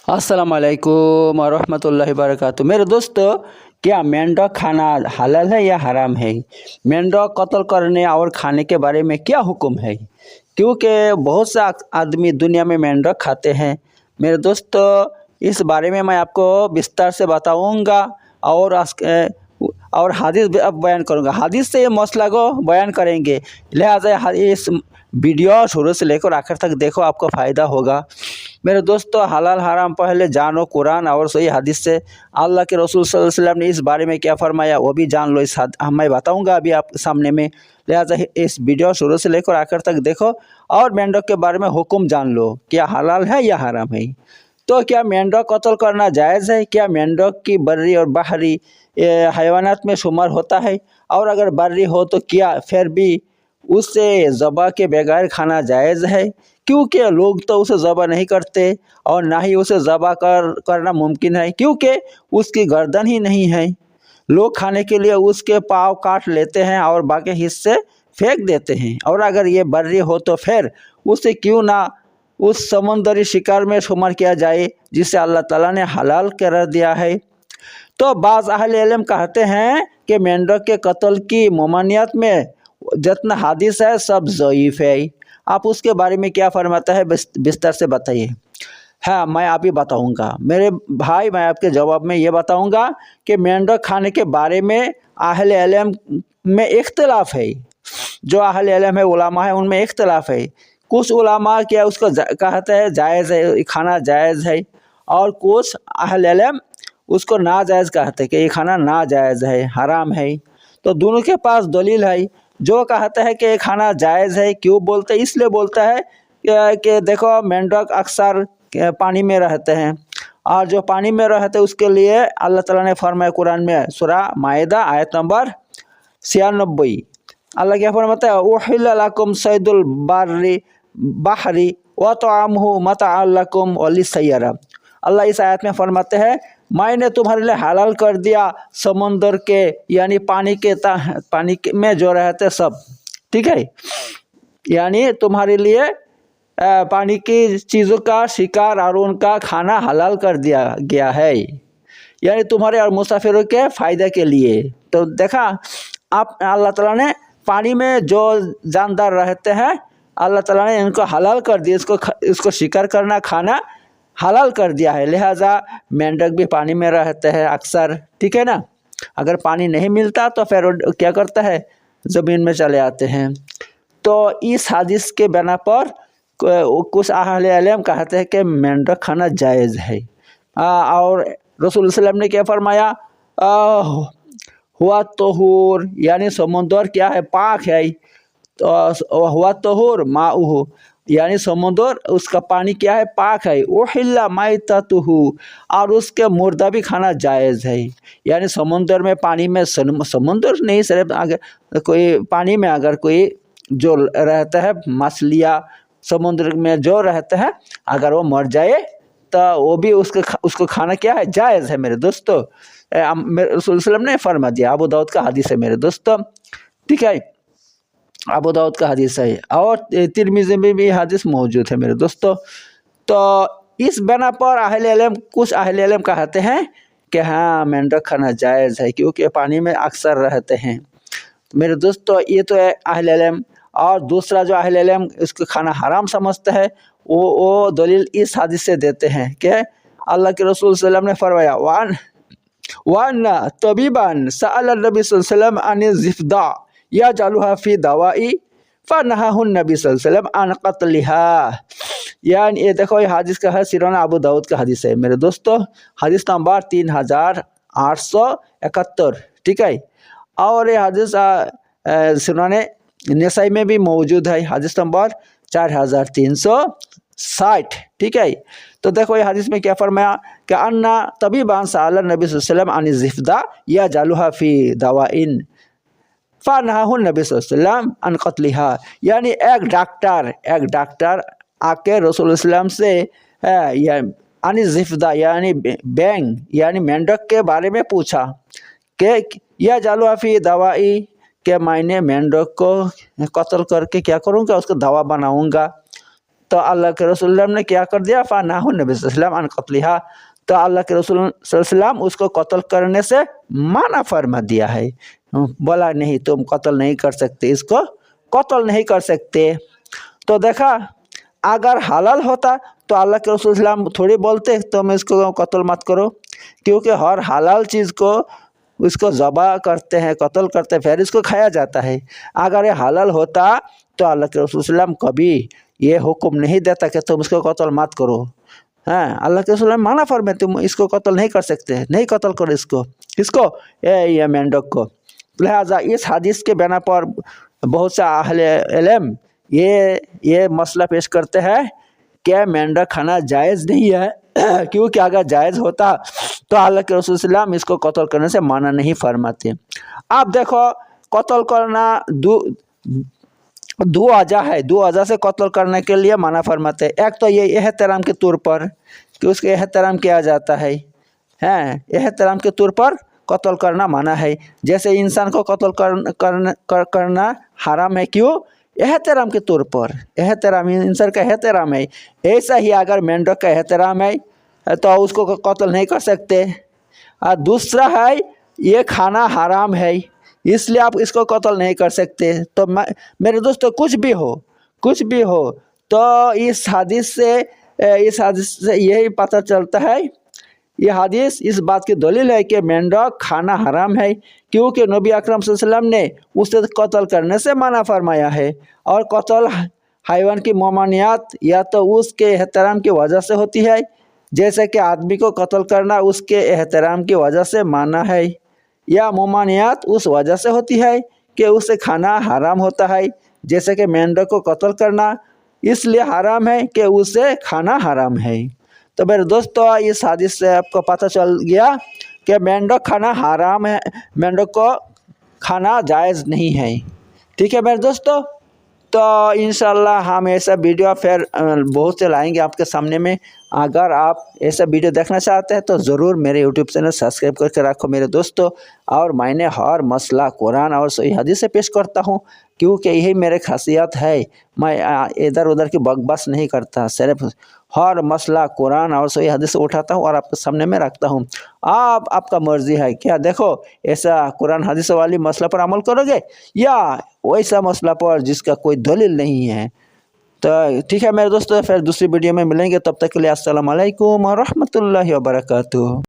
अस्सलाम वालेकुम वरहमतुल्लाहि वबरकातुहू। मेरे दोस्तों, क्या मेंढक खाना हलाल है या हराम है? मेंढक कत्ल करने और खाने के बारे में क्या हुक्म है? क्योंकि बहुत से आदमी दुनिया में मेंढक खाते हैं। मेरे दोस्तों, इस बारे में मैं आपको विस्तार से बताऊंगा और और हदीस भी अब बयान करूंगा। हदीस से ये मसला को बयान करेंगे, लिहाजा इस वीडियो शुरू से लेकर आखिर तक देखो, आपको फ़ायदा होगा। मेरे दोस्तों, हलाल हराम पहले जानो कुरान और सही हदीस से। अल्लाह के रसूल सल्लल्लाहु अलैहि वसल्लम ने इस बारे में क्या फरमाया वो भी जान लो। मैं बताऊंगा अभी आप सामने में, लिहाजा इस वीडियो शुरू से लेकर आखिर तक देखो और मेंढक के बारे में हुक्म जान लो, क्या हलाल है या हराम है। तो क्या मेंढक कत्ल करना जायज़ है? क्या मेंढक की बर्री और बाहरी हैवानात में शुमार होता है? और अगर बर्री हो तो क्या फिर भी उसे ज़बह के बगैर खाना जायज़ है? क्योंकि लोग तो उसे ज़बह नहीं करते और ना ही उसे ज़बह करना मुमकिन है, क्योंकि उसकी गर्दन ही नहीं है। लोग खाने के लिए उसके पाँव काट लेते हैं और बाकी हिस्से फेंक देते हैं। और अगर ये बर्री हो तो फिर उसे क्यों ना उस समुंदरी शिकार में शुमार किया जाए जिसे अल्लाह ताला ने हलाल कर दिया है। तो बाज़ अहले इल्म कहते हैं कि मेंढक के कत्ल की ममानियत में जितना हदीस है सब ज़ईफ़ है। आप उसके बारे में क्या फरमाता है बिस्तर से बताइए। हाँ, मैं अभी बताऊंगा मेरे भाई। मैं आपके जवाब में ये बताऊंगा कि मेंढक खाने के बारे में अहले इल्म में इख्तिलाफ है। जो अहले इल्म है, उलमा है, उनमें इख्तिलाफ है। कुछ उलमा क्या उसको कहते हैं जायज़ है, खाना जायज़ है, और कुछ अहले इल्म उसको नाजायज़ कहते हैं कि ये खाना नाजायज़ है, हराम है। तो दोनों के पास दलील है। जो कहता है कि ये खाना जायज़ है, क्यों बोलते हैं? इसलिए बोलता है कि देखो मेंढक अक्सर पानी में रहते हैं, और जो पानी में रहते हैं उसके लिए अल्लाह ताला ने फरमाया कुरान में, सूरा माइदा आयत नंबर 96, अल्लाह क्या फरमाता है, उहिल्ला लकुम सैदुल बहरी व तआमुहु मतअन लकुम व लिस्सय्यारा। अल्लाह इस आयत में फरमाते हैं, मैंने तुम्हारे लिए हलाल कर दिया समुंदर के, यानी पानी में जो रहते सब, ठीक है, यानी तुम्हारे लिए पानी की चीज़ों का शिकार और उनका खाना हलाल कर दिया गया है, यानी तुम्हारे और मुसाफिरों के फ़ायदे के लिए। तो देखा आप, अल्लाह ताला ने पानी में जो जानदार रहते हैं अल्लाह ताला ने इनको हलाल कर दिया, इसको शिकार करना, खाना हलाल कर दिया है। लिहाजा मेंढक भी पानी में रहते हैं अक्सर, ठीक है ना। अगर पानी नहीं मिलता तो फिर क्या करता है, ज़मीन में चले आते हैं। तो इस हदीस के बिना पर कुछ अहले इल्म कहते हैं कि मेंढक खाना जायज़ है। और रसूल सल्लल्लाहु अलैहि वसल्लम ने क्या फरमाया, हुआ तोहूर, यानी समुंदर क्या है, पाक है। तो हुआ तोहूर माउहु, यानी समुंदर उसका पानी क्या है, पाक है। उहिल्ला मैततुहु, और उसके मुर्दा भी खाना जायज़ है। यानी समुंदर में, पानी में, समुंदर नहीं सिर्फ, अगर कोई पानी में अगर कोई जो रहता है, मछलियाँ समुद्र में जो रहते हैं, अगर वो मर जाए तो वो भी उसको खाना क्या है, जायज़ है। मेरे दोस्तों, रसूल सल्लल्लाहु अलैहि वसल्लम ने फरमा दिया। अबू दाऊद का हदीस है मेरे दोस्तों, ठीक है, अबू दाऊद का हदीस है, और तिरमिज़ी में भी हदीस मौजूद है मेरे दोस्तों। तो इस बना पर कुछ अहले इल्म कहते हैं कि हाँ, मेंढक खाना जायज़ है, क्योंकि पानी में अक्सर रहते हैं। मेरे दोस्तों, ये तो है अहले इल्म। और दूसरा जो अहले इल्म इसको खाना हराम समझते हैं, वो दलील इस हदीस से देते हैं कि अल्लाह के रसूल सल्लल्लाहु अलैहि वसल्लम ने फरमाया, वान तबीबान सअल नबी सल्लल्लाहु अलैहि वसल्लम अन ज़िफ़दा यजअलुहा फ़ी दवाई फ़नहाहु नबी सल्लल्लाहु अलैहि वसल्लम अन क़त्लिहा। यानी ये देखो, ये हदीस का है, सिराना अबू दाऊद का हदीस है मेरे दोस्तों, हदीस नंबर 3871, ठीक है। और ये हदीस सुनाने नसाई में भी मौजूद है, हदीस नंबर 4360, ठीक है। तो देखो ये हदीस में क्या फरमाया कि अन्ना तबीबान सअल नबी सल्लल्लाहु अलैहि वसल्लम अन ज़िफ़दा यजअलुहा फ़ी दवाइन फ़नहाहु नबी सल्लल्लाहु अलैहि वसल्लम अन क़त्लिहा। यानी एक डॉक्टर आके रसूल सल्लल्लाहु अलैहि वसल्लम से या अन ज़िफ़दा, यानी बैंग, यानी मेंढक के बारे में पूछा कि यजअलुहा फ़ी दवाई, कि मैंने मेंढक को कत्ल करके क्या करूँगा, उसको दवा बनाऊँगा। तो अल्लाह के रसूल ने क्या कर दिया, फ़नाहु नबी सल्लल्लाहु अलैहि वसल्लम अन क़त्लिहा, तो अल्लाह के रसूल सल्लल्लाहु अलैहि वसल्लम उसको कत्ल करने से मना फरमा दिया है। बोला नहीं तुम कत्ल नहीं कर सकते, इसको कत्ल नहीं कर सकते। तो देखा, अगर हलाल होता तो अल्लाह के रसूल सल्लल्लाहु अलैहि वसल्लम थोड़ी बोलते तुम इसको कत्ल मत करो, क्योंकि हर हलाल चीज़ को उसको ज़बह करते हैं, कत्ल करते हैं, फिर इसको खाया जाता है। अगर ये हलाल होता तो अल्लाह के रसूल सल्लल्लाहु अलैहि वसल्लम कभी ये हुक्म नहीं देता कि तुम इसको कत्ल मत करो। हाँ, अल्लाह के रसूल मना फरमाए तुम इसको कत्ल नहीं कर सकते, नहीं कत्ल करो इसको, किसको, ये मेंढक को। लिहाजा इस हदीस के बिना पर बहुत सा अहले इल्म ये मसला पेश करते हैं कि मेंढक खाना जायज़ नहीं है, क्योंकि अगर जायज़ होता तो अल्लाह के रसूल सल्लल्लाहु अलैहि वसल्लम इसको कत्ल करने से मना नहीं फरमाते। अब देखो, कत्ल करना दो वजह है, दो वजह से कत्ल करने के लिए मना फरमाते हैं। एक तो ये एहतराम के तौर पर कि उसके एहतराम किया जाता है, एहतराम के तौर पर कत्ल करना मना है। जैसे इंसान को कत्ल करना हराम है, क्यों, एहतराम के तौर पर, एहतराम इंसान का एहतराम है। ऐसा ही अगर मेंढक का एहतराम है तो उसको कत्ल नहीं कर सकते। और दूसरा है ये खाना हराम है, इसलिए आप इसको कत्ल नहीं कर सकते। तो मेरे दोस्तों, कुछ भी हो तो इस हदीस से यही पता चलता है, ये हदीस इस बात की दलील है कि मेंढक खाना हराम है, क्योंकि नबी अकरम सल्लल्लाहु अलैहि वसल्लम ने उसे कत्ल करने से मना फरमाया है। और कत्ल हैवान की ममानियत या तो उसके एहतराम की वजह से होती है, जैसे कि आदमी को कत्ल करना उसके एहतराम की वजह से माना है, या ममानियत उस वजह से होती है कि उसे खाना हराम होता है, जैसे कि मेंढक को कत्ल करना इसलिए हराम है कि उसे खाना हराम है। तो मेरे दोस्तों, इस हदीस से आपको पता चल गया कि मेंढक खाना हराम है, मेंढक को खाना जायज़ नहीं है। ठीक है मेरे दोस्तों, तो इंशाल्लाह हम ऐसा वीडियो फिर बहुत से लाएंगे आपके सामने में। अगर आप ऐसा वीडियो देखना चाहते हैं तो ज़रूर मेरे यूट्यूब चैनल सब्सक्राइब करके रखो मेरे दोस्तों। और मैंने हर मसला कुरान और सही हदीस से पेश करता हूँ, क्योंकि यही मेरे खासियत है। मैं इधर उधर की बकवास नहीं करता, सिर्फ हर मसला कुरान और सही हदीस से उठाता हूँ और आपके सामने में रखता हूँ। आपका मर्जी है, क्या देखो ऐसा कुरान हदीस वाली मसला पर अमल करोगे या वैसा मसला पर जिसका कोई दलील नहीं है। तो ठीक है मेरे दोस्तों, फिर दूसरी वीडियो में मिलेंगे, तब तक के लिए अस्सलाम वालेकुम व रहमतुल्लाहि व बरकातुहू।